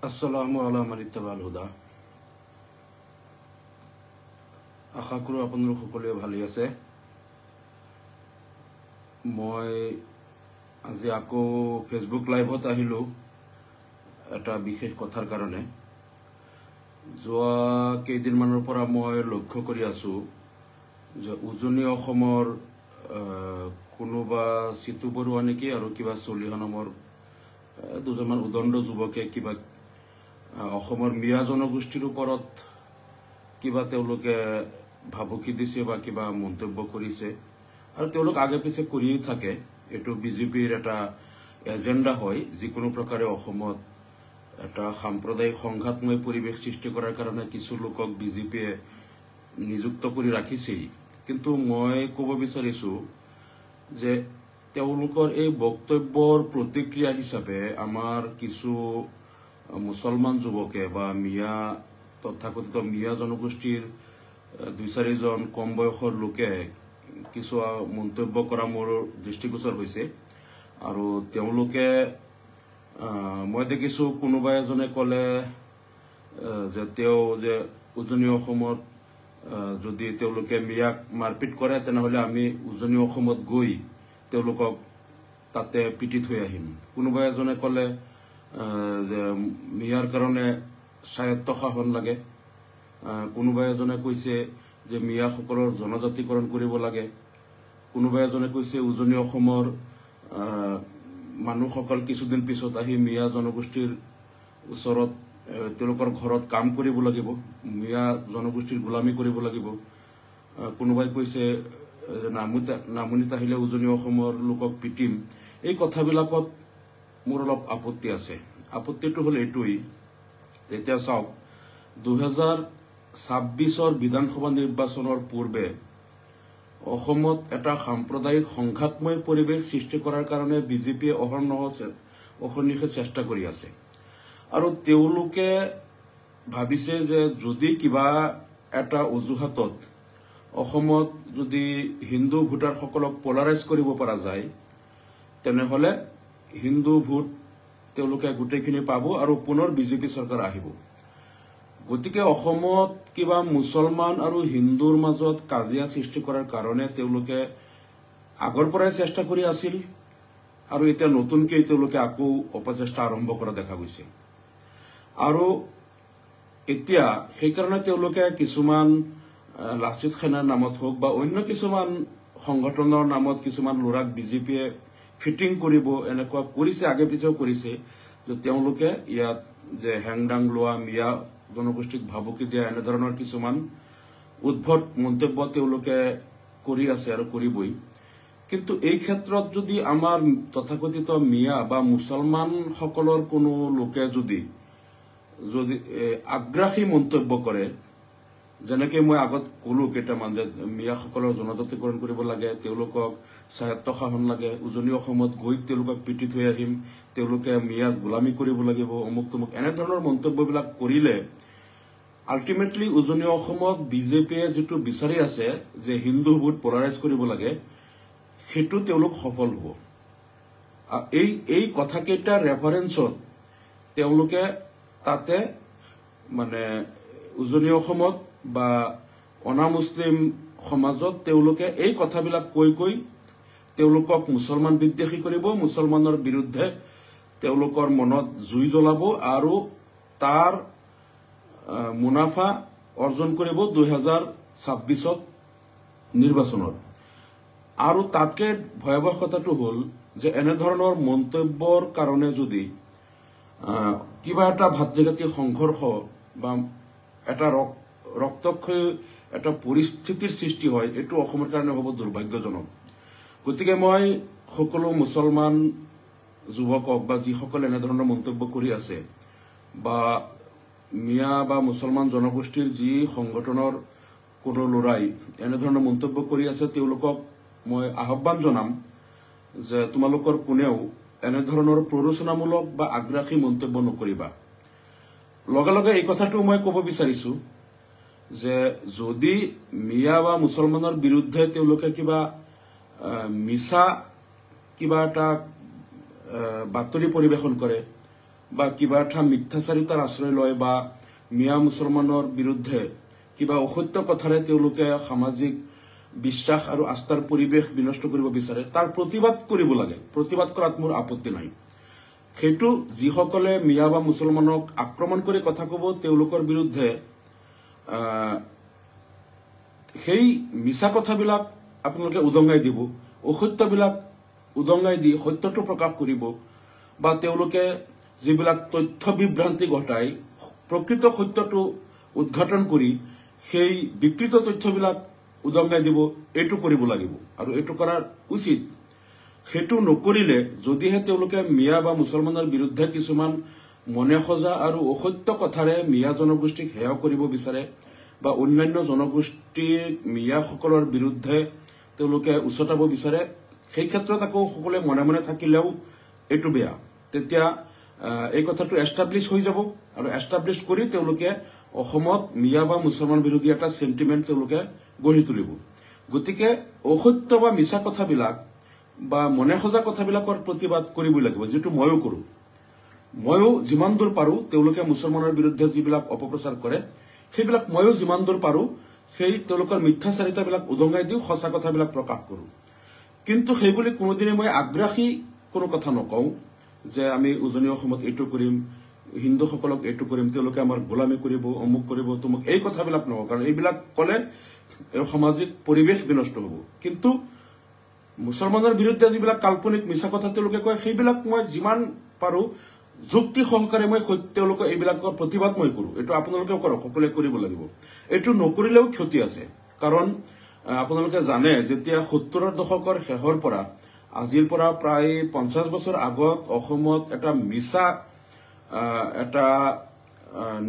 আসসালামু আলাইকুম ইত্তাবাল হুদা। আশা কৰোঁ আপোনালোক সকলোৱে ভালে আছে। মই আজি আকৌ ফেচবুক লাইভত আহিলোঁ এটা বিশেষ কথাৰ কাৰণে। যোৱা কেইদিনমানৰ পৰা মই লক্ষ্য কৰি আছোঁ যে উজনি অসমৰ কোনোবা চিতু বৰুৱা নেকি আৰু কিবা চলিহা নামৰ দুজনমান উদণ্ড যুৱকে কিবা অসমৰ মিয়া জনগোষ্ঠীৰ ওপৰত কিবা তেওঁলোকে ভাবুকি দিছে বা কিবা মন্তব্য কৰিছে আৰু তেওঁলোক আগে পিছে কৰিয়েই থাকে। এইটো বিজেপিৰ এটা এজেণ্ডা হয় যিকোনো প্ৰকাৰে অসমত এটা সাম্প্ৰদায়িক সংঘাতময় পৰিৱেশ সৃষ্টি কৰাৰ কাৰণে কিছু লোকক বিজেপিয়ে নিযুক্ত কৰি ৰাখিছেই। কিন্তু মই ক'ব বিচাৰিছোঁ যে তেওঁলোকৰ এই বক্তব্যৰ প্ৰতিক্ৰিয়া হিচাপে আমাৰ কিছু মুছলমান যুৱকে বা মিয়া তথাকথিত মিয়া জনগোষ্ঠীৰ ২-৪জন কম বয়সৰ লোকে কিছু মন্তব্য কৰা মোৰ দৃষ্টিগোচৰ হৈছে। আৰু তেওঁলোকে মই দেখিছোঁ কোনোবা এজনে ক'লে যে তেওঁ যে উজনি অসমত যদি তেওঁলোকে মিয়াক মাৰপিট কৰে তেনেহ'লে আমি উজনি অসমত গৈ তেওঁলোকক তাতে পিটি থৈ আহিম। কোনোবা এজনে ক'লে যে মিয়াৰ কাৰণে স্বায়ত্ত শাসন লাগে। কোনোবা এজনে কৈছে যে মিয়াসকলৰ জনজাতিকৰণ কৰিব লাগে। কোনোবা এজনে কৈছে উজনি অসমৰ মানুহসকল কিছুদিন পিছত আহি মিয়া জনগোষ্ঠীৰ ওচৰত তেওঁলোকৰ ঘৰত কাম কৰিব লাগিব, মিয়া জনগোষ্ঠীৰ গোলামী কৰিব লাগিব। কোনোবাই কৈছে নামনিত আহিলে উজনি অসমৰ লোকক পিটিম। এই কথাবিলাকত মোৰ অলপ আপত্তি আছে। আপত্তিটো হ'ল এইটোৱেই, এতিয়া চাওক ২০২৬ বিধানসভা নিৰ্বাচনৰ পূৰ্বে অসমত এটা সাম্প্ৰদায়িক সংঘাতময় পৰিৱেশ সৃষ্টি কৰাৰ কাৰণে বিজেপিয়ে অহৰ্নিশে চেষ্টা কৰি আছে। আৰু তেওঁলোকে ভাবিছে যে যদি কিবা এটা অজুহাতত অসমত যদি হিন্দু ভোটাৰসকলক পলাৰাইজ কৰিব পৰা যায় তেনেহ'লে হিন্দু ভোট তেওঁলোকে গোটেইখিনি পাব আৰু পুনৰ বিজেপি চৰকাৰ আহিব। গতিকে অসমত কিবা মুছলমান আৰু হিন্দুৰ মাজত কাজিয়া সৃষ্টি কৰাৰ কাৰণে তেওঁলোকে আগৰ পৰাই চেষ্টা কৰি আছিল আৰু এতিয়া নতুনকৈ তেওঁলোকে আকৌ অপচেষ্টা আৰম্ভ কৰা দেখা গৈছে। আৰু এতিয়া সেইকাৰণে তেওঁলোকে কিছুমান লাচিত সেনাৰ নামত হওক বা অন্য কিছুমান সংগঠনৰ নামত কিছুমান ল'ৰাক বিজেপিয়ে ফিটিং কৰিব এনেকুৱা কৰিছে, আগে পিছেও কৰিছে যে তেওঁলোকে ইয়াত যে হেংদাং লোৱা, মিয়া জনগোষ্ঠীক ভাবুকি দিয়া, এনেধৰণৰ কিছুমান উদ্ভট মন্তব্য তেওঁলোকে কৰি আছে আৰু কৰিবই। কিন্তু এই ক্ষেত্ৰত যদি আমাৰ তথাকথিত মিয়া বা মুছলমানসকলৰ কোনো লোকে যদি আগ্ৰাসী মন্তব্য কৰে, যেনেকৈ মই আগত ক'লো কেইটামান যে মিয়াসকলৰ জনজাতিকৰণ কৰিব লাগে, তেওঁলোকক স্বায়ত্ত শাসন লাগে, উজনি অসমত গৈ তেওঁলোকক পিটি থৈ আহিম, তেওঁলোকে মিয়াক গোলামী কৰিব লাগিব, অমুক তমুক, এনেধৰণৰ মন্তব্যবিলাক কৰিলে আল্টিমেটলি উজনি অসমত বিজেপিয়ে যিটো বিচাৰি আছে যে হিন্দু ভোট পলাৰাইজ কৰিব লাগে সেইটো তেওঁলোক সফল হ'ব। এই কথাকেইটাৰ ৰেফাৰেঞ্চত তেওঁলোকে তাতে মানে উজনি অসমত বা অনা মুছলিম সমাজত তেওঁলোকে এই কথাবিলাক কৈ তেওঁলোকক মুছলমান বিদ্বেষী কৰিব, মুছলমানৰ বিৰুদ্ধে তেওঁলোকৰ মনত জুই জ্বলাব আৰু তাৰ মুনাফা অৰ্জন কৰিব ২০২৬ নিৰ্বাচনত। আৰু তাতকৈ ভয়াৱহ কথাটো হ'ল যে এনেধৰণৰ মন্তব্যৰ কাৰণে যদি কিবা এটা ভাতৃঘাতী সংঘৰ্ষ বা এটা ৰক্তক্ষয়ী এটা পৰিস্থিতিৰ সৃষ্টি হয়, এইটো অসমৰ কাৰণে হ'ব দুৰ্ভাগ্যজনক। গতিকে মই সকলো মুছলমান যুৱকক বা যিসকলে এনেধৰণৰ মন্তব্য কৰি আছে বা মিয়া বা মুছলমান জনগোষ্ঠীৰ যি সংগঠনৰ কোনো ল'ৰাই এনেধৰণৰ মন্তব্য কৰি আছে তেওঁলোকক মই আহ্বান জনাম যে তোমালোকৰ কোনেও এনেধৰণৰ প্ৰৰোচনামূলক বা আগ্ৰাসী মন্তব্য নকৰিবা। লগে লগে এই কথাটো মই ক'ব বিচাৰিছোঁ যে যদি মিয়া বা মুছলমানৰ বিৰুদ্ধে তেওঁলোকে কিবা মিছা কিবা এটা বাতৰি পৰিৱেশন কৰে বা কিবা এটা মিথ্যাচাৰিতাৰ আশ্ৰয় লয় বা মিয়া মুছলমানৰ বিৰুদ্ধে কিবা অসত্য কথাৰে তেওঁলোকে সামাজিক বিশ্বাস আৰু আস্থাৰ পৰিৱেশ বিনষ্ট কৰিব বিচাৰে তাৰ প্ৰতিবাদ কৰিব লাগে প্ৰতিবাদ কৰাত মোৰ আপত্তি নাই সেইটো যিসকলে মিয়া বা মুছলমানক আক্ৰমণ কৰি কথা ক'ব তেওঁলোকৰ বিৰুদ্ধে সেই মিছা কথাবিলাক আপোনালোকে উদঙাই দিব অসত্যবিলাক উদঙাই দি সত্যটো প্ৰকাশ কৰিব বা তেওঁলোকে যিবিলাক তথ্য বিভ্ৰান্তি ঘটাই প্ৰকৃত সত্যটো উদ্ঘাটন কৰি সেই বিকৃত তথ্যবিলাক উদঙাই দিব এইটো কৰিব লাগিব আৰু এইটো কৰাৰ উচিত সেইটো নকৰিলে যদিহে তেওঁলোকে মিয়া বা মুছলমানৰ বিৰুদ্ধে কিছুমান মনে সজা আৰু অসত্য কথাৰে মিয়া জনগোষ্ঠীক হেয় কৰিব বিচাৰে বা অন্যান্য জনগোষ্ঠীৰ মিয়াসকলৰ বিৰুদ্ধে তেওঁলোকে উচতাব বিচাৰে সেই ক্ষেত্ৰত আকৌ সকলোৱে মনে মনে থাকিলেও এইটো বেয়া তেতিয়া এই কথাটো এষ্টাব্লিছ হৈ যাব আৰু এষ্টাব্লিছ কৰি তেওঁলোকে অসমত মিয়া বা মুছলমান বিৰোধী এটা সেন্টিমেন্ট তেওঁলোকে গঢ়ি তুলিব গতিকে অসত্য বা মিছা কথাবিলাক বা মনে সজা কথাবিলাকৰ প্ৰতিবাদ কৰিব লাগিব যেটো ময়ো কৰো ময়ো যিমান দূৰ পাৰো তেওঁলোকে মুছলমানৰ বিৰুদ্ধে যিবিলাক অপপ্ৰচাৰ কৰে সেইবিলাক ময়ো যিমান দূৰ পাৰো সেই তেওঁলোকৰ মিথ্যাচাৰিতাবিলাক উদঙাই দিও সঁচা কথাবিলাক প্ৰকাশ কৰো কিন্তু সেইবুলি কোনোদিনে মই আগ্ৰাহী কোনো কথা নকওঁ যে আমি উজনি অসমত এইটো কৰিম হিন্দুসকলক এইটো কৰিম তেওঁলোকে আমাৰ গোলামী কৰিব অমুক কৰিব তুমুক এই কথাবিলাক নহয় কাৰণ এইবিলাক কলে সামাজিক পৰিৱেশ বিনষ্ট হ'ব কিন্তু মুছলমানৰ বিৰুদ্ধে যিবিলাক কাল্পনিক মিছা কথা তেওঁলোকে কয় সেইবিলাক মই যিমান পাৰো যুক্তি সহকাৰে মই তেওঁলোকৰ এইবিলাকৰ প্ৰতিবাদ মই কৰো এইটো আপোনালোকেও কৰক সকলোৱে কৰিব লাগিব এইটো নকৰিলেও ক্ষতি আছে কাৰণ আপোনালোকে জানে যেতিয়া 70ৰ দশকৰ শেষৰ পৰা আজিৰ পৰা প্ৰায় 50 বছৰ আগত অসমত এটা মিছা এটা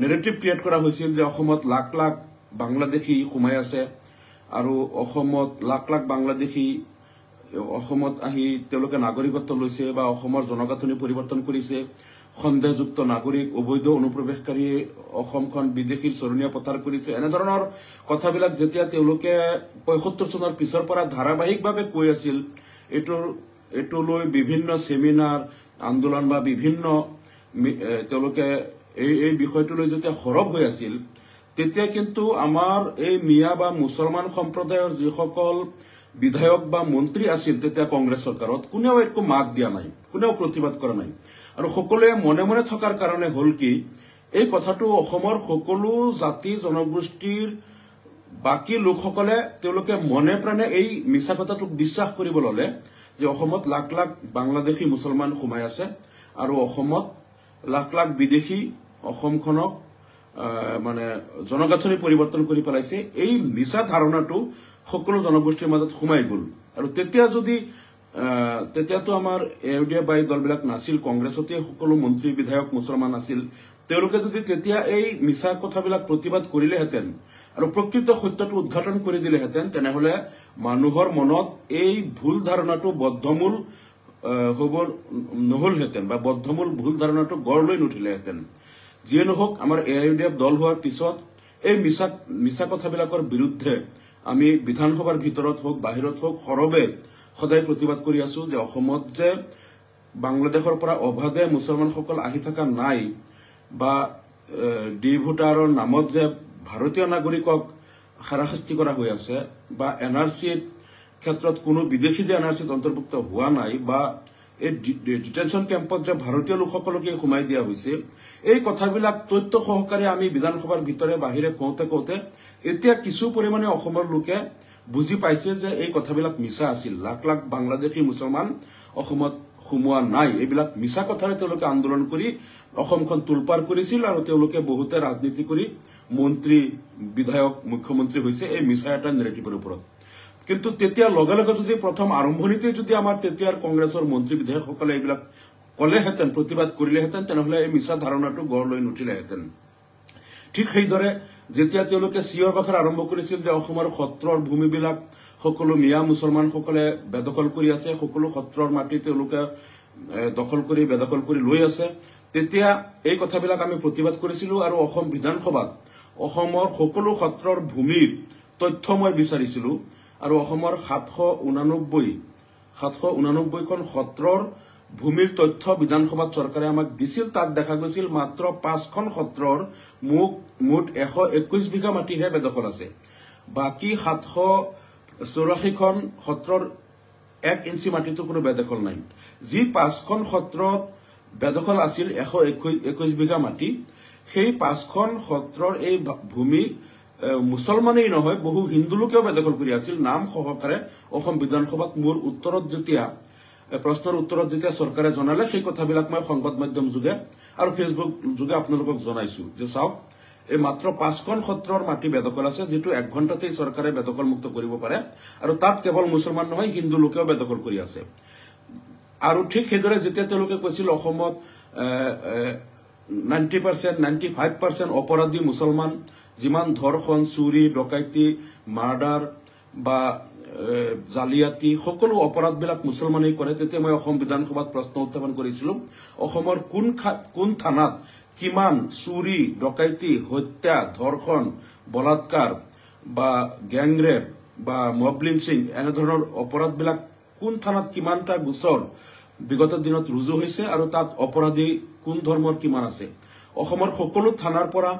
নেৰেটিভ ক্ৰিয়েট কৰা হৈছিল যে অসমত লাখ লাখ বাংলাদেশী সোমাই আছে আৰু অসমত লাখ লাখ বাংলাদেশী অসমত আহি তেওঁলোকে নাগৰিকত্ব লৈছে বা অসমৰ জনগাঁথনি পৰিৱৰ্তন কৰিছে সন্দেহযুক্ত নাগৰিক অবৈধ অনুপ্ৰৱেশকাৰী অসমখন বিদেশীৰ চৰণীয়া পথাৰ কৰিছে এনে ধৰণৰ কথাবিলাক যেতিয়া তেওঁলোকে 75 চনৰ পিছৰ পৰা ধাৰাবাহিকভাৱে কৈ আছিল এটো লৈ বিভিন্ন সেমিনাৰ আন্দোলন বা বিভিন্ন তেওঁলোকে এই বিষয়টো লৈ যেতিয়া সৰব হৈ আছিল তেতিয়া কিন্তু আমাৰ এই মিয়া বা মুছলমান সম্প্ৰদায়ৰ যিসকল বিধায়ক বা মন্ত্ৰী আছিল তেতিয়া কংগ্ৰেছ চৰকাৰত কোনেও একো মাত দিয়া নাই কোনেও প্ৰতিবাদ কৰা নাই আৰু সকলোৱে মনে মনে থকাৰ কাৰণে হল কি এই কথাটো অসমৰ সকলো জাতি জনগোষ্ঠীৰ বাকি লোকসকলে তেওঁলোকে মনে প্ৰাণে এই মিছা কথাটোক বিশ্বাস কৰিব ললে যে অসমত লাখ লাখ বাংলাদেশী মুছলমান সোমাই আছে আৰু অসমত লাখ লাখ বিদেশী অসমখনক মানে জনগাঁথনি পৰিৱৰ্তন কৰি পেলাইছে এই মিছা ধাৰণাটো সকলো জনগোষ্ঠীৰ মাজত সোমাই গল আৰু তেতিয়াতো আমাৰ এউডিএফ বাই দলবিলাক নাছিল কংগ্ৰেছতে সকলো মন্ত্ৰী বিধায়ক মুছলমান আছিল তেওঁলোকে যদি তেতিয়া এই মিছা কথাবিলাক প্ৰতিবাদ কৰিলেহেঁতেন আৰু প্ৰকৃত সত্যটো উদ্ঘাটন কৰি দিলেহেঁতেন তেনেহলে মানুহৰ মনত এই ভুল ধাৰণাটো বদ্ধমূল হ'ব নহলহেঁতেন বা বদ্ধমূল ভুল ধাৰণাটো গঢ় লৈ নুঠিলেহেঁতেন যিয়ে নহওক আমাৰ এআইইউডিএফ দল হোৱাৰ পিছত এই মিছা কথাবিলাকৰ বিৰুদ্ধে আমি বিধানসভাৰ ভিতৰত হোক বাহিৰত হোক সৰবে সদায় প্ৰতিবাদ কৰি আছো যে অসমত যে বাংলাদেশৰ পৰা অবাধে মুছলমানসকল আহি থকা নাই বা ডি ভোটাৰৰ নামত যে ভাৰতীয় নাগৰিকক হাৰাশাস্তি কৰা হৈ আছে বা এনআৰচিৰ ক্ষেত্ৰত কোনো বিদেশী যে এনআৰচিত অন্তৰ্ভুক্ত হোৱা নাই বা এই ডিটেনশন কেম্পত যে ভাৰতীয় লোকসকলকে সোমাই দিয়া হৈছে এই কথাবিলাক তথ্য সহকাৰে আমি বিধানসভাৰ ভিতৰে বাহিৰে কওঁতে এতিয়া কিছু পৰিমাণে অসমৰ লোকে বুজি পাইছে যে এই কথাবিলাক মিছা আছিল লাখ লাখ বাংলাদেশী মুছলমান অসমত সোমোৱা নাই এইবিলাক মিছা কথাৰে তেওঁলোকে আন্দোলন কৰি অসমখন তুলপাৰ কৰিছিল আৰু তেওঁলোকে বহুতে ৰাজনীতি কৰি মন্ত্ৰী বিধায়ক মুখ্যমন্ত্ৰী হৈছে এই মিছা এটা নেৰেটিভৰ ওপৰত কিন্তু তেতিয়া লগে লগে যদি প্ৰথম আৰম্ভণিতে যদি আমাৰ তেতিয়াৰ কংগ্ৰেছৰ মন্ত্ৰী বিধায়কসকলে এইবিলাক কলেহেঁতেন প্ৰতিবাদ কৰিলেহেঁতেন তেনেহলে এই মিছা ধাৰণাটো গঢ় লৈ নুঠিলেহেঁতেন ঠিক সেইদৰে যেতিয়া তেওঁলোকে চিঞৰ বাখৰ আৰম্ভ কৰিছিল যে অসমৰ সত্ৰৰ ভূমিবিলাক সকলো মিয়া মুছলমানসকলে বেদখল কৰি আছে সকলো সত্ৰৰ মাটি তেওঁলোকে দখল কৰি বেদখল কৰি লৈ আছে তেতিয়া এই কথাবিলাক আমি প্ৰতিবাদ কৰিছিলো আৰু অসম বিধানসভাত অসমৰ সকলো সত্ৰৰ ভূমিৰ তথ্য মই বিচাৰিছিলো আৰু অসমৰ 789খন সত্ৰৰ ভূমিৰ তথ্য বিধানসভাত চৰকাৰে আমাক দিছিল তাত দেখা গৈছিল মাত্ৰ 5খন সত্ৰৰ মুঠ 121 বিঘা মাটিহে বেদখল আছে বাকি 784খন সত্ৰৰ 1 ইঞ্চি মাটিতো কোনো বেদখল নাই যি 5খন সত্ৰত বেদখল আছিল 121 বিঘা মাটি সেই 5খন সত্ৰৰ এই ভূমি মুছলমানেই নহয় বহু হিন্দু লোকেও বেদখল কৰি আছিল নাম সহকাৰে অসম বিধানসভাত মোৰ উত্তৰত যেতিয়া প্ৰশ্নৰ উত্তৰত যেতিয়া চৰকাৰে জনালে সেই কথাবিলাক মই সংবাদ মাধ্যম যোগে আৰু ফেচবুক যোগে আপোনালোকক জনাইছো যে চাওক এই মাত্ৰ 5খন সত্ৰৰ মাটি বেদখল আছে যেটো 1 ঘণ্টাতেই চৰকাৰে বেদখল মুক্ত কৰিব পাৰে আৰু তাত কেৱল মুছলমান নহয় হিন্দু লোকেও বেদখল কৰি আছে আৰু ঠিক সেইদৰে যেতিয়া তেওঁলোকে কৈছিল অসমত 90% 95% অপৰাধী মুছলমান যিমান ধৰ্ষণ চুৰি ডকাইতি মাৰ্ডাৰ বা জালিয়াতি সকলো অপৰাধবিলাক মুছলমানেই কৰে তেতিয়া মই অসম বিধানসভাত প্ৰশ্ন উত্থাপন কৰিছিলো অসমৰ কোন থানাত কিমান চুৰি ডকাইতি হত্যা ধৰ্ষণ বলাৎকাৰ বা গ্যাংৰেপ বা মব লিঞ্চিং এনে ধৰণৰ অপৰাধবিলাক কোন থানাত কিমানটা গোচৰ বিগত দিনত ৰুজু হৈছে আৰু তাত অপৰাধী কোন ধৰ্মৰ কিমান আছে অসমৰ সকলো থানাৰ পৰা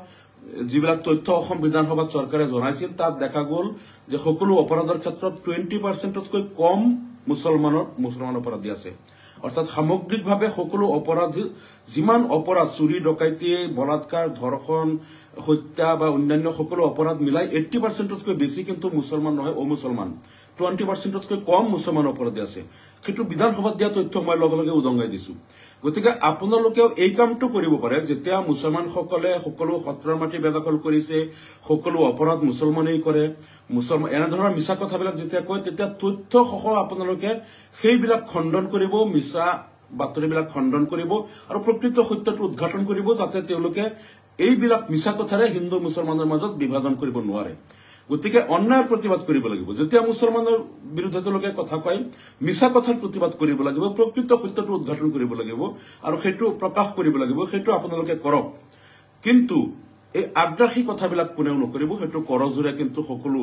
যিবিলাক তথ্য অসম বিধানসভাত চৰকাৰে জনাইছিল তাত দেখা গ'ল যে সকলো অপৰাধৰ ক্ষেত্ৰত 20%তকৈ কম মুছলমান অপৰাধী আছে অৰ্থাৎ সামগ্ৰিকভাৱে সকলো অপৰাধী যিমান অপৰাধ চুৰি ডকাইতি বলাৎকাৰ ধৰ্ষণ হত্যা বা অন্যান্য সকলো অপৰাধ মিলাই 80%তকৈ বেছি কিন্তু মুছলমান নহয় অমুছলমান 20%তকৈ কম মুছলমান অপৰাধী আছে কিন্তু বিধানসভাত দিয়া তথ্য মই লগে লগে উদংগাই দিছো গতিকে আপোনালোকেও এই কামটো কৰিব পাৰে যেতিয়া মুছলমানসকলে সকলো সত্ৰৰ মাটি বেদখল কৰিছে সকলো অপৰাধ মুছলমানেই কৰে মুছলমান এনে ধৰণৰ মিছা কথাবিলাক যেতিয়া কয় তেতিয়া তথ্য সহ আপোনালোকে সেইবিলাক খণ্ডন কৰিব মিছা বাতৰিবিলাক খণ্ডন কৰিব আৰু প্ৰকৃত সত্যটো উদ্ঘাটন কৰিব যাতে তেওঁলোকে এইবিলাক মিছা কথাৰে হিন্দু মুছলমানৰ মাজত বিভাজন কৰিব নোৱাৰে গতিকে অন্যায়ৰ প্ৰতিবাদ কৰিব লাগিব যেতিয়া মুছলমানৰ বিৰুদ্ধে তেওঁলোকে কথা কয় মিছা কথাৰ প্ৰতিবাদ কৰিব লাগিব প্ৰকৃত সত্যটো উদ্ঘাটন কৰিব লাগিব আৰু সেইটো প্ৰকাশ কৰিব লাগিব সেইটো আপোনালোকে কৰক কিন্তু এই আগ্ৰাসী কথাবিলাক কোনেও নকৰিব সেইটো কৰজোৰে কিন্তু সকলো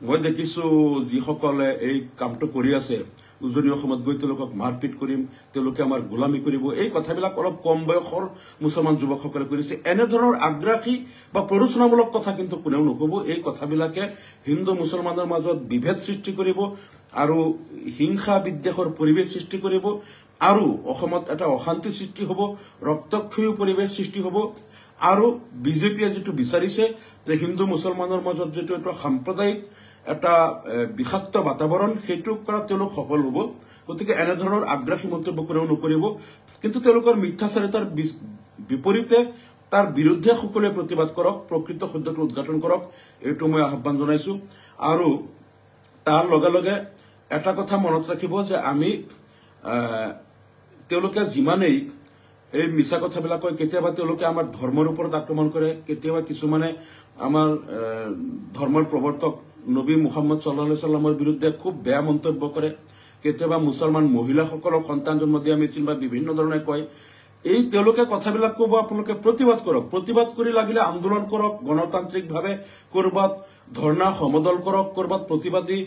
মই দেখিছো যিসকলে এই কামটো কৰি আছে উজনি অসমত গৈ তেওঁলোকক মাৰপিট কৰিম তেওঁলোকে আমাৰ গোলামী কৰিব এই কথাবিলাক অলপ কম বয়সৰ মুছলমান যুৱকসকলে কৰিছে এনে ধৰণৰ আগ্ৰাসী বা প্ৰৰোচনামূলক কথা কিন্তু কোনেও নকব এই কথাবিলাকে হিন্দু মুছলমানৰ মাজত বিভেদ সৃষ্টি কৰিব আৰু হিংসা বিদ্বেষৰ পৰিৱেশ সৃষ্টি কৰিব আৰু অসমত এটা অশান্তি সৃষ্টি হ'ব ৰক্তক্ষয়ী পৰিৱেশ সৃষ্টি হ'ব আৰু বিজেপিয়ে যেটো বিচাৰিছে যে হিন্দু মুছলমানৰ মাজত যেটো এটা সাম্প্ৰদায়িক এটা বিষাক্ত বাতাবৰণ সেইটো কৰা তেওঁলোক সফল হ'ব গতিকে এনে ধৰণৰ আগ্ৰাসী মন্তব্য কোনেও নকৰিব কিন্তু তেওঁলোকৰ মিথ্যাচাৰিতাৰ বিপৰীতে তাৰ বিৰুদ্ধে সকলোৱে প্ৰতিবাদ কৰক প্ৰকৃত সত্যটো উদ্ঘাটন কৰক এইটো মই আহ্বান জনাইছো আৰু তাৰ লগে লগে এটা কথা মনত ৰাখিব যে আমি তেওঁলোকে যিমানেই এই মিছা কথাবিলাক কয় কেতিয়াবা তেওঁলোকে আমাৰ ধৰ্মৰ ওপৰত আক্ৰমণ কৰে কেতিয়াবা কিছুমানে আমাৰ ধৰ্মৰ প্ৰৱৰ্তক নবী মুহাম্মদ সাল্লাল্লাহু আলাইহি সাল্লামৰ বিৰুদ্ধে খুব বেয়া মন্তব্য কৰে কেতিয়াবা মুছলমান মহিলাসকলক সন্তান জন্ম দিয়া মিছিল বা বিভিন্ন ধৰণে কয় এই তেওঁলোকে কথাবিলাক ক'ব আপোনালোকে প্ৰতিবাদ কৰক প্ৰতিবাদ কৰি লাগিলে আন্দোলন কৰক গণতান্ত্ৰিকভাৱে কৰবাত ধৰ্ণা সমদল কৰক কৰবাত প্ৰতিবাদী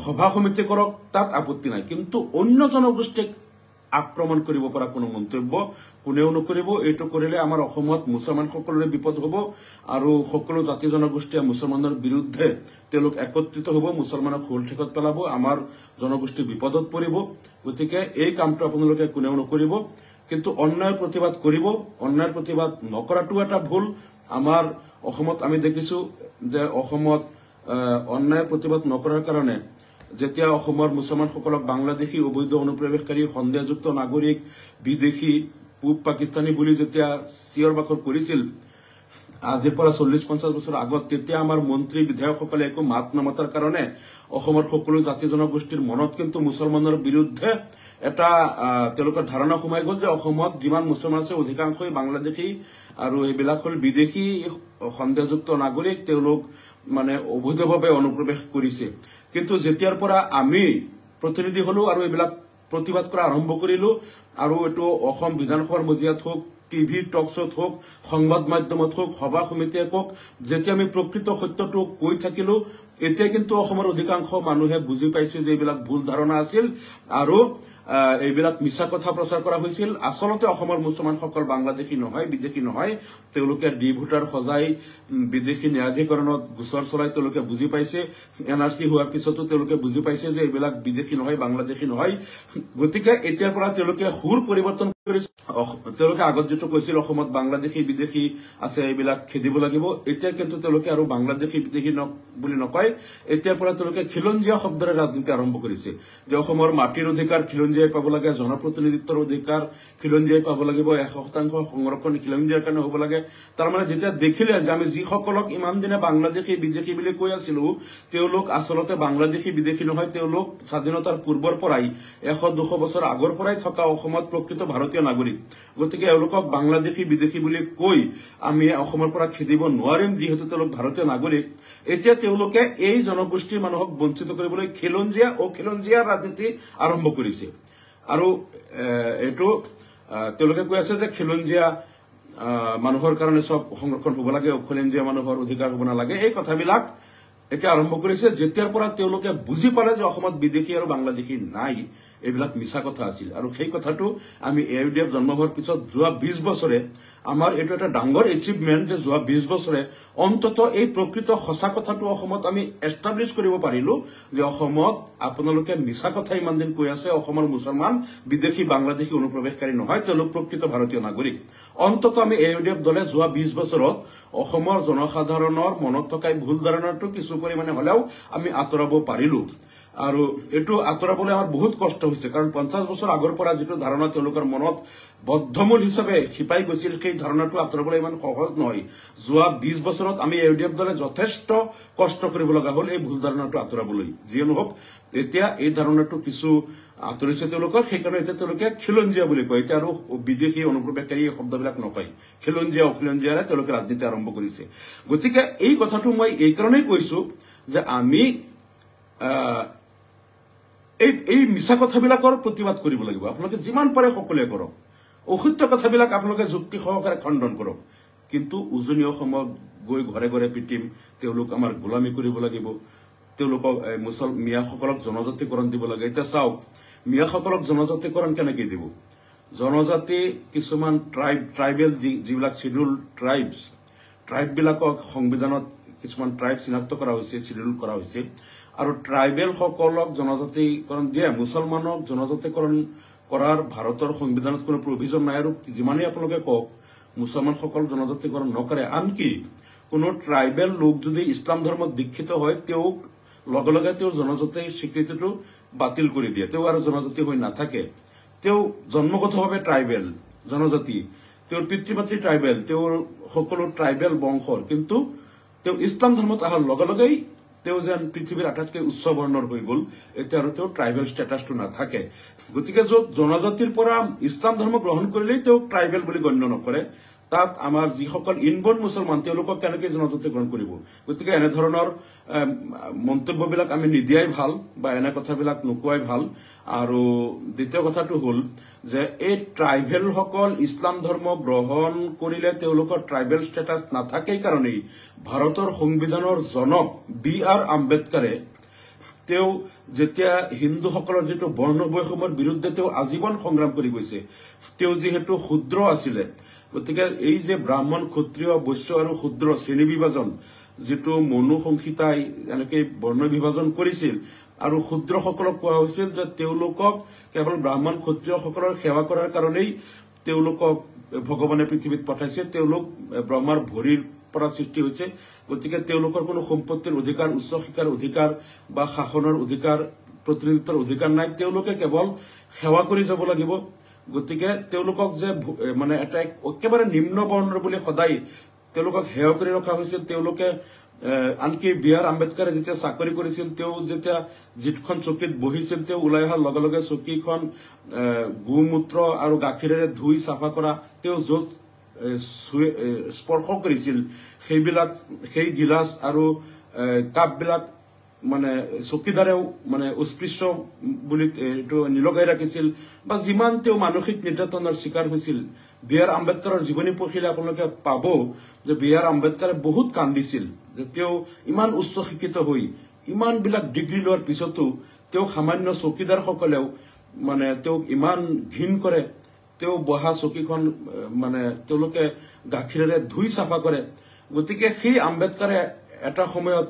সভা সমিতি কৰক তাত আপত্তি নাই কিন্তু অন্য জনগোষ্ঠীক আক্ৰমণ কৰিব পৰা কোনো মন্তব্য কোনেও নকৰিব এইটো কৰিলে আমাৰ অসমত মুছলমান সকলোৰে বিপদ হ'ব আৰু সকলো জাতি জনগোষ্ঠীয়ে মুছলমানৰ বিৰুদ্ধে তেওঁলোক একত্ৰিত হ'ব মুছলমানক হোল ঠেকত পেলাব আমাৰ জনগোষ্ঠী বিপদত পৰিব গতিকে এই কামটো আপোনালোকে কোনেও নকৰিব কিন্তু অন্যায়ৰ প্ৰতিবাদ কৰিব অন্যায়ৰ প্ৰতিবাদ নকৰাটো এটা ভুল আমাৰ অসমত আমি দেখিছো যে অসমত অন্যায়ৰ প্ৰতিবাদ নকৰাৰ কাৰণে যেতিয়া অসমৰ মুছলমানসকলক বাংলাদেশী অবৈধ অনুপ্ৰৱেশকাৰী সন্দেহযুক্ত নাগৰিক বিদেশী পূব পাকিস্তানী বুলি যেতিয়া চিঞৰ বাখৰ কৰিছিল আজিৰ পৰা 40-50 বছৰ আগত তেতিয়া আমাৰ মন্ত্ৰী বিধায়কসকলে একো মাত নামাতাৰ কাৰণে অসমৰ সকলো জাতি জনগোষ্ঠীৰ মনত কিন্তু মুছলমানৰ বিৰুদ্ধে এটা তেওঁলোকৰ ধাৰণা সোমাই গ'ল যে অসমত যিমান মুছলমান আছে অধিকাংশই বাংলাদেশী আৰু এইবিলাক হ'ল বিদেশী সন্দেহযুক্ত নাগৰিক তেওঁলোক মানে অবৈধভাৱে অনুপ্ৰৱেশ কৰিছে কিন্তু যেতিয়াৰ পৰা আমি প্ৰতিনিধি হলো আৰু এইবিলাক প্ৰতিবাদ কৰা আৰম্ভ কৰিলো আৰু এটো অসম বিধানসভাৰ মজিয়াত হোক টিভি টক শ্ব'ত হোক সংবাদ মাধ্যমত হোক সভা সমিতিয়ে হোক যেতিয়া আমি প্ৰকৃত সত্যটো কৈ থাকিলো এতিয়া কিন্তু অসমৰ অধিকাংশ মানুহে বুজি পাইছে যে এইবিলাক ভুল ধাৰণা আছিল আৰু এইবিলাক মিছা কথা প্ৰচাৰ কৰা হৈছিল আসলতে অসমৰ মুছলমানসকল বাংলাদেশী নহয় বিদেশী নহয় তেওঁলোকে ডি ভোটাৰ সজাই বিদেশী ন্যায়াধিকৰণত গোচৰ চলাই তেওঁলোকে বুজি পাইছে এনআৰচি হোৱাৰ পিছতো তেওঁলোকে বুজি পাইছে যে এইবিলাক বিদেশী নহয় বাংলাদেশী নহয় গতিকে এতিয়াৰ পৰা তেওঁলোকে হুৰ পৰিৱৰ্তন তেওঁলোকে আগত যেটো কৈছিল অসমত বাংলাদেশী বিদেশী আছে এইবিলাক খেদিব লাগিব এতিয়া কিন্তু তেওঁলোকে আৰু বাংলাদেশী বিদেশী বুলি নকয় এতিয়াৰ পৰা তেওঁলোকে খিলঞ্জীয়া শব্দৰে ৰাজনীতি আৰম্ভ কৰিছে যে অসমৰ মাটিৰ অধিকাৰ খিলঞ্জীয়াই পাব লাগে জনপ্ৰতিনিধিত্বৰ অধিকাৰ খিলঞ্জীয়াই পাব লাগিব 100% সংৰক্ষণ খিলঞ্জীয়াৰ কাৰণে হ'ব লাগে তাৰ মানে যেতিয়া দেখিলে যে আমি যিসকলক ইমান দিনে বাংলাদেশী বিদেশী বুলি কৈ আছিলো তেওঁলোক আসলতে বাংলাদেশী বিদেশী নহয় তেওঁলোক স্বাধীনতাৰ পূৰ্বৰ পৰাই 100-200 বছৰ আগৰ পৰাই থকা অসমত প্ৰকৃত ভাৰতীয় নাগৰিক গতিকে এওঁলোকক বাংলাদেশী বিদেশী বুলি কৈ আমি অসমৰ পৰা খেদিব নোৱাৰিম যিহেতু তেওঁলোক ভাৰতীয় নাগৰিক এতিয়া তেওঁলোকে এই জনগোষ্ঠীৰ মানুহক বঞ্চিত কৰিবলৈ খিলঞ্জীয়া ও খিলঞ্জীয়া ৰাজনীতি আৰম্ভ কৰিছে আৰু এটো তেওঁলোকে কৈ আছে যে খিলঞ্জীয়া মানুহৰ কাৰণে সব সংৰক্ষণ হ'ব লাগে খিলঞ্জীয়া মানুহৰ অধিকাৰ হ'ব নালাগে এই কথাবিলাক এটা আৰম্ভ কৰিছে যেতিয়াৰ পৰা তেওঁলোকে বুজি পালে যে অসমত বিদেশী আৰু বাংলাদেশী নাই এইবিলাক মিছা কথা আছিল আৰু সেই কথাটো আমি এউডিএফ জন্ম হোৱাৰ পিছত যোৱা 20 বছৰে আমাৰ এটো এটা ডাঙৰ এচিভমেন্ট যে যোৱা 20 বছৰে অন্তত এই প্ৰকৃত সঁচা কথাটো অসমত আমি এস্টাবলিশ কৰিব পাৰিলো যে অসমত আপোনালোকে মিছা কথা ইমান দিন কৈ আছে অসমৰ মুছলমান বিদেশী বাংলাদেশী অনুপ্ৰৱেশকাৰী নহয় তেওঁলোক প্ৰকৃত ভাৰতীয় নাগৰিক অন্তত আমি এউডিএফ দলে যোৱা 20 বছৰত অসমৰ জনসাধাৰণৰ মনত থকা ভুল ধাৰণাটো কিছু পৰিমাণে হলেও আমি আঁতৰাব পাৰিলো আৰু এটো আঁতৰাবলৈ আমাৰ বহুত কষ্ট হৈছে কাৰণ 50 বছৰ আগৰ পৰা যেটো ধাৰণা তেওঁলোকৰ মনত বদ্ধমূল হিচাপে খিপাই গৈছিল সেই ধাৰণাটো আঁতৰাবলৈ ইমান সহজ নহয় যোৱা 20 বছৰত আমি এউডিএফ দলে যথেষ্ট কষ্ট কৰিব লগা হ'ল এই ভুল ধাৰণাটো আঁতৰাবলৈ যিয়ে নহওক এতিয়া এই ধাৰণাটো কিছু আঁতৰিছে তেওঁলোকৰ সেইকাৰণে এতিয়া তেওঁলোকে খিলঞ্জীয়া বুলি কয় এতিয়া আৰু বিদেশী অনুপ্ৰৱেশকাৰী শব্দবিলাক নকয় খিলঞ্জীয়া অখিলঞ্জীয়াৰে তেওঁলোকে ৰাজনীতি আৰম্ভ কৰিছে গতিকে এই কথাটো মই এই কাৰণেই কৈছো যে আমি এই মিছা কথাবিলাকৰ প্ৰতিবাদ কৰিব লাগিব আপোনালোকে যিমান পাৰে সকলোৱে কৰক অসত্য কথাবিলাক আপোনালোকে যুক্তি সহকাৰে খণ্ডন কৰক কিন্তু উজনি অসমত গৈ ঘৰে ঘৰে পিটিম তেওঁলোক আমাৰ গোলামী কৰিব লাগিব তেওঁলোকক মিয়াসকলক জনজাতিকৰণ দিব লাগে এতিয়া চাওক মিয়াসকলক জনজাতিকৰণ কেনেকৈ দিব জনজাতি কিছুমান ট্ৰাইবেল যিবিলাক শিডিউল ট্ৰাইববিলাকক সংবিধানত কিছুমান ট্ৰাইব চিনাক্ত কৰা হৈছে শিডিউল কৰা হৈছে আৰু ট্ৰাইবেল সকলক জনজাতিকৰণ দিয়ে মুছলমানক জনজাতিকৰণ কৰাৰ ভাৰতৰ সংবিধানত কোনো প্ৰভিজন নাই আৰু যিমানেই আপোনালোকে কওক মুছলমান সকল জনজাতিকৰণ নকৰে আনকি কোনো ট্ৰাইবেল লোক যদি ইছলাম ধৰ্মত দীক্ষিত হয় তেওঁ লগে লগে তেওঁৰ জনজাতিৰ স্বীকৃতিটো বাতিল কৰি দিয়ে তেওঁ আৰু জনজাতি হৈ নাথাকে তেওঁ জন্মগতভাৱে ট্ৰাইবেল জনজাতি তেওঁৰ পিতৃ মাতৃ ট্ৰাইবেল তেওঁৰ সকলো ট্ৰাইবেল বংশৰ কিন্তু তেওঁ ইছলাম ধৰ্মত অহাৰ লগে লগেই তেওঁ যেন পৃথিৱীৰ আটাইতকৈ উচ্চ বৰ্ণৰ হৈ গ'ল এতিয়া আৰু তেওঁ ট্ৰাইবেল ষ্টেটাছটো নাথাকে গতিকে য'ত জনজাতিৰ পৰা ইছলাম ধৰ্ম গ্ৰহণ কৰিলেই তেওঁ ট্ৰাইবেল বুলি গণ্য নকৰে তাত আমাৰ যিসকল ইনবৰ্ন মুছলমান তেওঁলোকক কেনেকৈ জনজাতিকৰণ কৰিব গতিকে এনে ধৰণৰ মন্তব্যবিলাক আমি নিদিয়াই ভাল বা এনে কথাবিলাক নোকোৱাই ভাল আৰু দ্বিতীয় কথাটো হ'ল যে এই ট্ৰাইবেল সকল ইছলাম ধৰ্ম গ্ৰহণ কৰিলে তেওঁলোকৰ ট্ৰাইবেল ষ্টেটাছ নাথাকেই কাৰণেই ভাৰতৰ সংবিধানৰ জনক বি.আৰ. আম্বেদকাৰে তেওঁ যেতিয়া হিন্দুসকলৰ যেটো বৰ্ণ বৈষম্যৰ বিৰুদ্ধে তেওঁ আজীৱন সংগ্ৰাম কৰি গৈছে তেওঁ যিহেতু শূদ্ৰ আছিলে গতিকে এই যে ব্ৰাহ্মণ ক্ষত্ৰিয় বৈশ্য আৰু শূদ্ৰ শ্ৰেণী বিভাজন যেটো মনু সংহিতাই এনেকৈ বৰ্ণ বিভাজন কৰিছিল আৰু শূদ্ৰসকলক কোৱা হৈছিল যে তেওঁলোকক কেৱল ব্ৰাহ্মণ ক্ষত্ৰিয়সকলৰ সেৱা কৰাৰ কাৰণেই তেওঁলোকক ভগৱানে পৃথিৱীত পঠাইছে তেওঁলোক ব্ৰহ্মাৰ ভৰিৰ পৰা সৃষ্টি হৈছে গতিকে তেওঁলোকৰ কোনো সম্পত্তিৰ অধিকাৰ উচ্চ শিক্ষাৰ অধিকাৰ বা শাসনৰ অধিকাৰ প্ৰতিনিধিত্বৰ অধিকাৰ নাই তেওঁলোকে কেৱল সেৱা কৰি যাব লাগিব গতিকে তেওঁলোকক যে মানে এটা একেবাৰে নিম্ন বৰ্ণৰ বুলি সদায় তেওঁলোকক হেয় কৰি ৰখা হৈছিল তেওঁলোকে আনকি বি.আৰ. আম্বেদকাৰে যেতিয়া চাকৰি কৰিছিল তেওঁ যেতিয়া যিখন চকীত বহিছিল তেওঁ ওলাই অহাৰ লগে লগে চকীখন গোমূত্ৰ আৰু গাখীৰেৰে ধুই চাফা কৰা তেওঁ য'ত স্পৰ্শ কৰিছিল সেইবিলাক সেই গিলাচ আৰু কাপবিলাক মানে চকীদাৰেও মানে অস্পৃশ্য বুলি এইটো নিলগাই ৰাখিছিল বা যিমান তেওঁ মানসিক নিৰ্যাতনৰ শিকাৰ হৈছিল বি.আৰ. আম্বেদকাৰৰ জীৱনী পঢ়িলে আপোনালোকে পাব যে বি.আৰ. আম্বেদকাৰে বহুত কান্দিছিল যে তেওঁ ইমান উচ্চ শিক্ষিত হৈ ইমানবিলাক ডিগ্ৰী লোৱাৰ পিছতো তেওঁ সামান্য চকীদাৰসকলেও মানে তেওঁক ইমান ঘৃণ কৰে, তেওঁ বহা চকীখন মানে তেওঁলোকে গাখীৰেৰে ধুই চাফা কৰে। গতিকে সেই আম্বেদকাৰে এটা সময়ত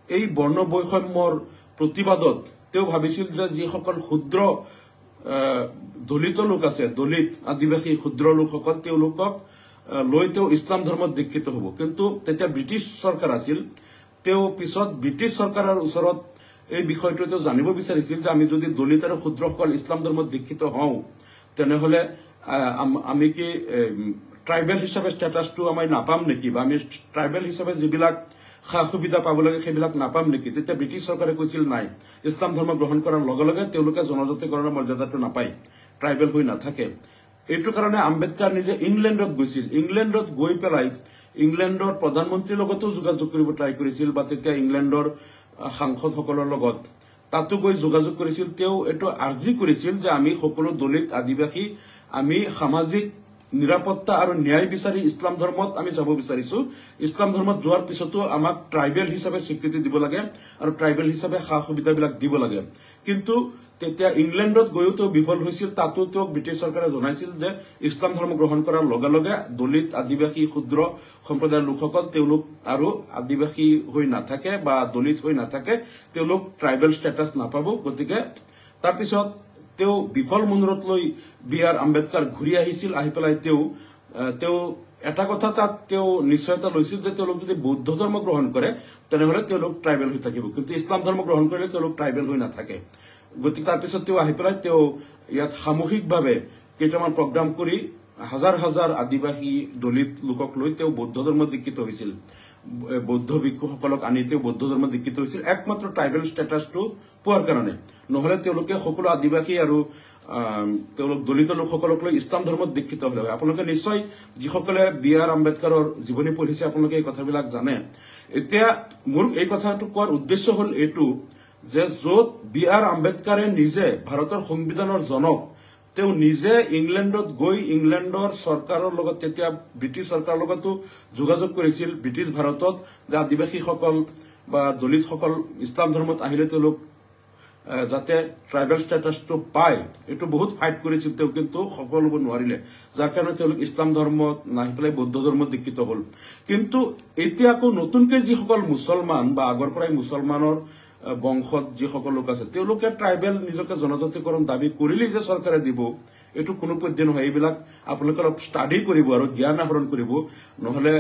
এই বৰ্ণ বৈষম্যৰ প্ৰতিবাদত তেওঁ ভাবিছিল যে যিসকল ক্ষুদ্ৰ দলিত লোক আছে, দলিত আদিবাসী ক্ষুদ্ৰ লোকসকল, তেওঁলোকক লৈ তেওঁ ইছলাম ধৰ্মত দীক্ষিত হ'ব। কিন্তু তেতিয়া ব্ৰিটিছ চৰকাৰ আছিল, তেওঁ পিছত ব্ৰিটিছ চৰকাৰৰ ওচৰত এই বিষয়টো তেওঁ জানিব বিচাৰিছিল যে আমি যদি দলিত আৰু ক্ষুদ্ৰসকল ইছলাম ধৰ্মত দীক্ষিত হওঁ তেনেহলে আমি কি ট্ৰাইবেল হিচাপে ষ্টেটাছটো আমি নাপাম নেকি, বা আমি ট্ৰাইবেল হিচাপে যিবিলাক সা সুবিধা পাব লাগে সেইবিলাক নাপাম নেকি। তেতিয়া ব্ৰিটিছ চৰকাৰে কৈছিল নাই, ইছলাম ধৰ্ম গ্ৰহণ কৰাৰ লগে লগে তেওঁলোকে জনজাতিকৰণৰ মৰ্যাদাটো নাপায়, ট্ৰাইবেল হৈ নাথাকে। এইটো কাৰণে আম্বেদকাৰ নিজে ইংলেণ্ডত গৈছিল। ইংলেণ্ডত গৈ পেলাই ইংলেণ্ডৰ প্ৰধানমন্ত্ৰীৰ লগতো যোগাযোগ কৰিব ট্ৰাই কৰিছিল, বা তেতিয়া ইংলেণ্ডৰ সাংসদসকলৰ লগত তাতো গৈ যোগাযোগ কৰিছিল। তেওঁ এইটো আৰ্জি কৰিছিল যে আমি সকলো দলিত আদিবাসী আমি সামাজিক নিৰাপত্তা আৰু ন্যায় বিচাৰি ইছলাম ধৰ্মত আমি যাব বিচাৰিছো। ইছলাম ধৰ্মত যোৱাৰ পিছতো আমাক ট্ৰাইবেল হিচাপে স্বীকৃতি দিব লাগে আৰু ট্ৰাইবেল হিচাপে সা সুবিধাবিলাক দিব লাগে। কিন্তু তেতিয়া ইংলেণ্ডত গৈও তেওঁ বিফল হৈছিল। তাতো তেওঁক ব্ৰিটিছ চৰকাৰে জনাইছিল যে ইছলাম ধৰ্ম গ্ৰহণ কৰাৰ লগে লগে দলিত আদিবাসী ক্ষুদ্ৰ সম্প্ৰদায়ৰ লোকসকল তেওঁলোক আৰু আদিবাসী হৈ নাথাকে বা দলিত হৈ নাথাকে, তেওঁলোক ট্ৰাইবেল ষ্টেটাছ নাপাব। গতিকে তাৰপিছত তেওঁ বিফল মনোৰথ লৈ বি.আৰ. আম্বেদকাৰ ঘূৰি আহিছিল। আহি পেলাই তেওঁ এটা কথা তাত তেওঁ নিশ্চয়তা লৈছিল যে তেওঁলোক যদি বৌদ্ধ ধৰ্ম গ্ৰহণ কৰে তেনেহলে তেওঁলোক ট্ৰাইবেল হৈ থাকিব, কিন্তু ইছলাম ধৰ্ম গ্ৰহণ কৰিলে তেওঁলোক ট্ৰাইবেল হৈ নাথাকে। গতিকে তাৰপিছত তেওঁ আহি পেলাই তেওঁ ইয়াত সামূহিকভাৱে কেইটামান প্ৰগ্ৰাম কৰি হাজাৰ হাজাৰ আদিবাসী দলিত লোকক লৈ তেওঁ বৌদ্ধ ধৰ্মত দীক্ষিত হৈছিল। বৌদ্ধ ভিক্ষুসকলক আনি তেওঁ বৌদ্ধ ধৰ্মত দীক্ষিত হৈছিল একমাত্ৰ ট্ৰাইবেল ষ্টেটাছটো পোৱাৰ কাৰণে। নহলে তেওঁলোকে সকলো আদিবাসী আৰু তেওঁলোক দলিত লোকসকলক লৈ ইছলাম ধৰ্মত দীক্ষিত হলে হয়। আপোনালোকে নিশ্চয় যিসকলে বি.আৰ. আম্বেদকাৰৰ জীৱনী পঢ়িছে আপোনালোকে এই কথাবিলাক জানে। এতিয়া মোৰ এই কথাটো কোৱাৰ উদ্দেশ্য হল এইটো যে য'ত বি.আৰ. আম্বেদকাৰে নিজে ভাৰতৰ সংবিধানৰ জনক, তেওঁ নিজে ইংলেণ্ডত গৈ ইংলেণ্ডৰ চৰকাৰৰ লগত, তেতিয়া ব্ৰিটিছ চৰকাৰৰ লগতো যোগাযোগ কৰিছিল ব্ৰিটিছ ভাৰতত যে আদিবাসীসকল বা দলিতসকল ইছলাম ধৰ্মত আহিলে তেওঁলোক যাতে ট্ৰাইবেল ষ্টেটাছটো পায়, এইটো বহুত ফাইট কৰিছিল তেওঁ, কিন্তু সফল হ'ব নোৱাৰিলে, যাৰ কাৰণে তেওঁলোক ইছলাম ধৰ্মত নাহি পেলাই বৌদ্ধ ধৰ্মত দীক্ষিত হল। কিন্তু এতিয়া আকৌ নতুনকৈ যিসকল মুছলমান বা আগৰ পৰাই মুছলমানৰ বংশত যিসকল লোক আছে তেওঁলোকে ট্ৰাইবেল নিজকে জনজাতিকৰণ দাবী কৰিলেই যে চৰকাৰে দিব, এইটো কোনো পধ্যে নহয়। এইবিলাক আপোনালোকে অলপ ষ্টাডি কৰিব আৰু জ্ঞান আহৰণ কৰিব, নহলে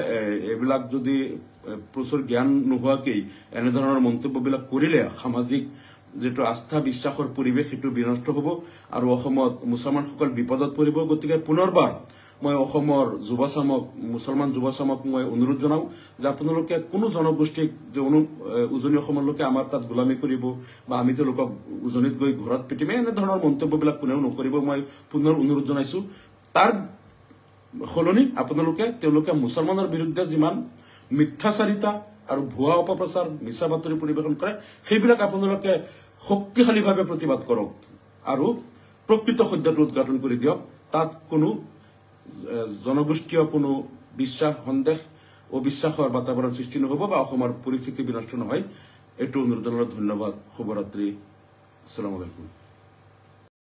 এইবিলাক যদি প্ৰচুৰ জ্ঞান নোহোৱাকেই এনেধৰণৰ মন্তব্যবিলাক কৰিলে সামাজিক যিটো আস্থা বিশ্বাসৰ পৰিৱেশ সেইটো বিনষ্ট হ'ব আৰু অসমত মুছলমানসকল বিপদত পৰিব। গতিকে পুনৰবাৰ মই অসমৰ যুৱচামক, মুছলমান যুৱচামক মই অনুৰোধ জনাওঁ যে আপোনালোকে কোনো জনগোষ্ঠীক যে উজনি অসমৰ লোকে আমাৰ তাত গোলামী কৰিব বা আমি তেওঁলোকক উজনিত গৈ ঘৰত পিটিম, এনেধৰণৰ মন্তব্যবিলাক কোনেও নকৰিব, মই পুনৰ অনুৰোধ জনাইছো। তাৰ সলনি তেওঁলোকে মুছলমানৰ বিৰুদ্ধে যিমান মিথ্যাচাৰিতা আৰু ভুৱা অপপ্ৰচাৰ মিছা বাতৰি পৰিৱেশন কৰে সেইবিলাক আপোনালোকে শক্তিশালীভাৱে প্ৰতিবাদ কৰক আৰু প্ৰকৃত সত্যটো উদ্ঘাটন কৰি দিয়ক। তাত কোনো জনগোষ্ঠীয় কোনো বিশ্বাস সন্দেহ অবিশ্বাসৰ বাতাবৰণ সৃষ্টি নহব বা অসমৰ পৰিস্থিতি বিনষ্ট নহয়। এইটো অনুৰোধ জনালোঁ। ধন্যবাদ। শুভৰাত্ৰি। আসসালামু আলাইকুম।